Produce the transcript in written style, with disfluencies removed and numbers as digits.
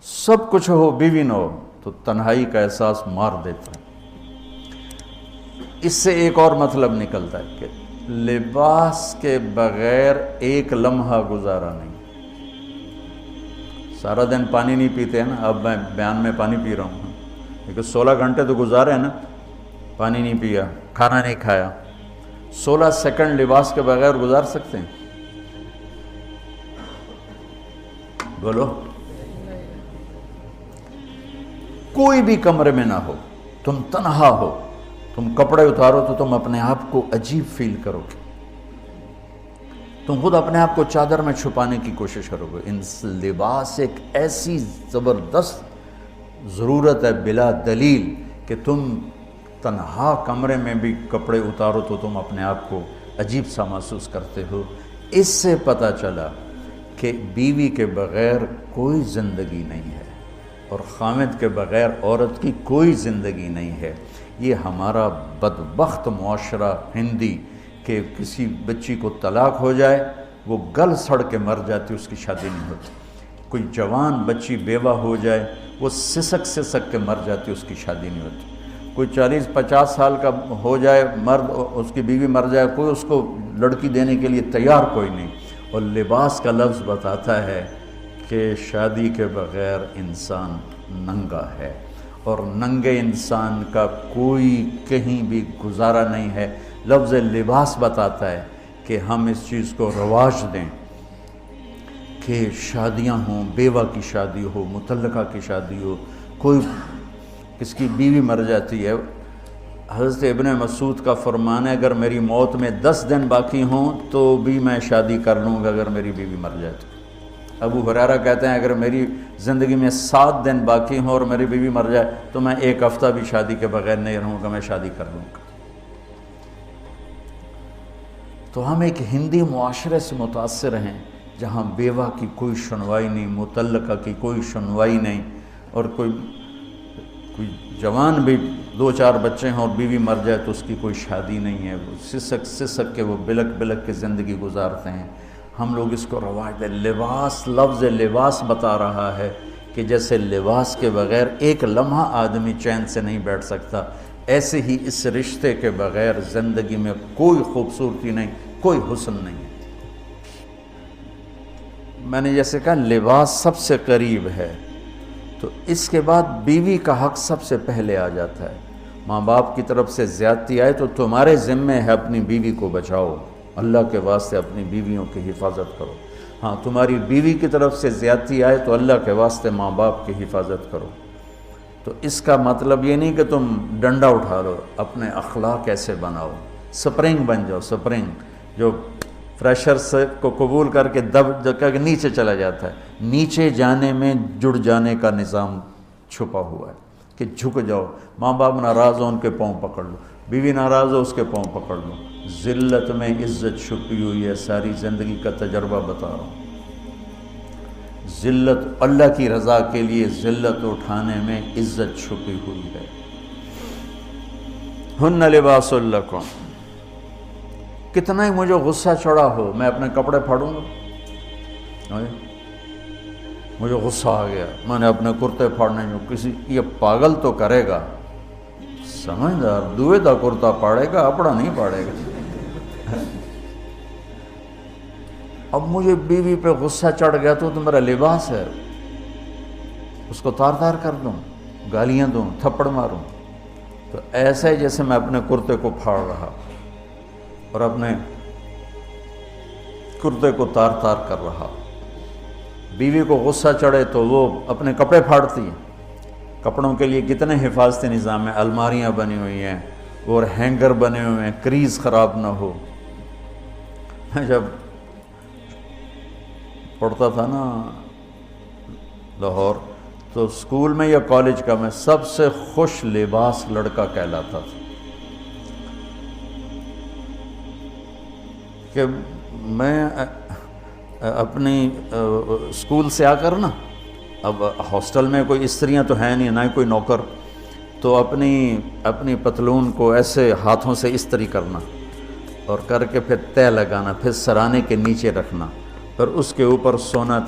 سب کچھ ہو بیوی نہ ہو تو تنہائی کا احساس مار دیتا ہے۔ اس سے ایک اور مطلب نکلتا ہے کہ لباس کے بغیر ایک لمحہ گزارا نہیں۔ سارا دن پانی نہیں پیتے ہیں نا، اب میں بیان میں پانی پی رہا ہوں، لیکن 16 گھنٹے تو گزارے ہیں نا، پانی نہیں پیا، کھانا نہیں کھایا، 16 سیکنڈ لباس کے بغیر گزار سکتے ہیں؟ بولو۔ کوئی بھی کمرے میں نہ ہو، تم تنہا ہو، تم کپڑے اتارو تو تم اپنے آپ کو عجیب فیل کرو گے، تم خود اپنے آپ کو چادر میں چھپانے کی کوشش کرو گے۔ ان لباس ایک ایسی زبردست ضرورت ہے بلا دلیل کہ تم تنہا کمرے میں بھی کپڑے اتارو تو تم اپنے آپ کو عجیب سا محسوس کرتے ہو۔ اس سے پتہ چلا کہ بیوی کے بغیر کوئی زندگی نہیں ہے اور خامد کے بغیر عورت کی کوئی زندگی نہیں ہے۔ یہ ہمارا بدبخت معاشرہ ہندی کہ کسی بچی کو طلاق ہو جائے وہ گل سڑ کے مر جاتی، اس کی شادی نہیں ہوتی۔ کوئی جوان بچی بیوہ ہو جائے وہ سسک کے مر جاتی، اس کی شادی نہیں ہوتی۔ کوئی 40-50 سال کا ہو جائے مرد، اس کی بیوی مر جائے، کوئی اس کو لڑکی دینے کے لیے تیار کوئی نہیں۔ اور لباس کا لفظ بتاتا ہے کہ شادی کے بغیر انسان ننگا ہے، اور ننگے انسان کا کوئی کہیں بھی گزارا نہیں ہے۔ لفظ لباس بتاتا ہے کہ ہم اس چیز کو رواج دیں کہ شادیاں ہوں، بیوہ کی شادی ہو، مطلقہ کی شادی ہو، کوئی کس کی بیوی مر جاتی ہے۔ حضرت ابن مسعود کا فرمان ہے اگر میری موت میں 10 دن باقی ہوں تو بھی میں شادی کر لوں گا اگر میری بیوی مر جائے تو۔ ابو ہریرہ کہتے ہیں اگر میری زندگی میں 7 دن باقی ہوں اور میری بیوی مر جائے تو میں 1 ہفتہ بھی شادی کے بغیر نہیں رہوں گا، میں شادی کر لوں گا۔ تو ہم ایک ہندی معاشرے سے متاثر ہیں جہاں بیوہ کی کوئی سنوائی نہیں، مطلقہ کی کوئی سنوائی نہیں، اور کوئی جوان بھی 2-4 بچے ہیں اور بیوی مر جائے تو اس کی کوئی شادی نہیں ہے، وہ سسک کے وہ بلک کے زندگی گزارتے ہیں۔ ہم لوگ اس کو رواج دیں۔ لباس، لفظ لباس بتا رہا ہے کہ جیسے لباس کے بغیر ایک لمحہ آدمی چین سے نہیں بیٹھ سکتا، ایسے ہی اس رشتے کے بغیر زندگی میں کوئی خوبصورتی نہیں، کوئی حسن نہیں۔ میں نے جیسے کہا لباس سب سے قریب ہے، تو اس کے بعد بیوی کا حق سب سے پہلے آ جاتا ہے۔ ماں باپ کی طرف سے زیادتی آئے تو تمہارے ذمہ ہے اپنی بیوی کو بچاؤ، اللہ کے واسطے اپنی بیویوں کی حفاظت کرو۔ ہاں تمہاری بیوی کی طرف سے زیادتی آئے تو اللہ کے واسطے ماں باپ کی حفاظت کرو۔ تو اس کا مطلب یہ نہیں کہ تم ڈنڈا اٹھا لو، اپنے اخلاق ایسے بناؤ، سپرنگ بن جاؤ، سپرنگ جو فریشر سے کو قبول کر کے دب کے نیچے چلا جاتا ہے۔ نیچے جانے میں جڑ جانے کا نظام چھپا ہوا ہے کہ جھک جاؤ، ماں باپ ناراض ہو ان کے پاؤں پکڑ لو، بیوی ناراض ہو اس کے پاؤں پکڑ لو۔ ذلت میں عزت چھپی ہوئی ہے، ساری زندگی کا تجربہ بتا رہا ہوں۔ ذلت، اللہ کی رضا کے لیے ذلت اٹھانے میں عزت چھپی ہوئی ہے۔ ہن لباس لکم، کتنا ہی مجھے غصہ چڑھا ہو میں اپنے کپڑے پھاڑوں گا، مجھے غصہ آ گیا میں نے اپنے کرتے پھاڑنے جو کسی یہ پاگل تو کرے گا، سمجھدار دوئے دا کرتا پاڑے گا، اپنا نہیں پاڑے گا۔ اب مجھے بیوی پہ غصہ چڑھ گیا تو میرا لباس ہے، اس کو تار تار کر دوں، گالیاں دوں، تھپڑ ماروں، تو ایسے جیسے میں اپنے کرتے کو پھاڑ رہا اور اپنے کرتے کو تار تار کر رہا۔ بیوی کو غصہ چڑھے تو وہ اپنے کپڑے پھاڑتی ہے۔ کپڑوں کے لیے کتنے حفاظتی نظام ہیں، الماریاں بنی ہوئی ہیں اور ہینگر بنے ہوئے ہیں، کریز خراب نہ ہو۔ میں جب پڑھتا تھا نا لاہور تو اسکول میں یا کالج کا میں سب سے خوش لباس لڑکا کہلاتا تھا، کہ میں اپنی اسکول سے آ کر نا، اب ہاسٹل میں کوئی استریاں تو ہیں نہیں، نہ ہی کوئی نوکر، تو اپنی پتلون کو ایسے ہاتھوں سے استری کرنا اور کر کے پھر تہ لگانا، پھر سرانے کے نیچے رکھنا، پھر اس کے اوپر سونا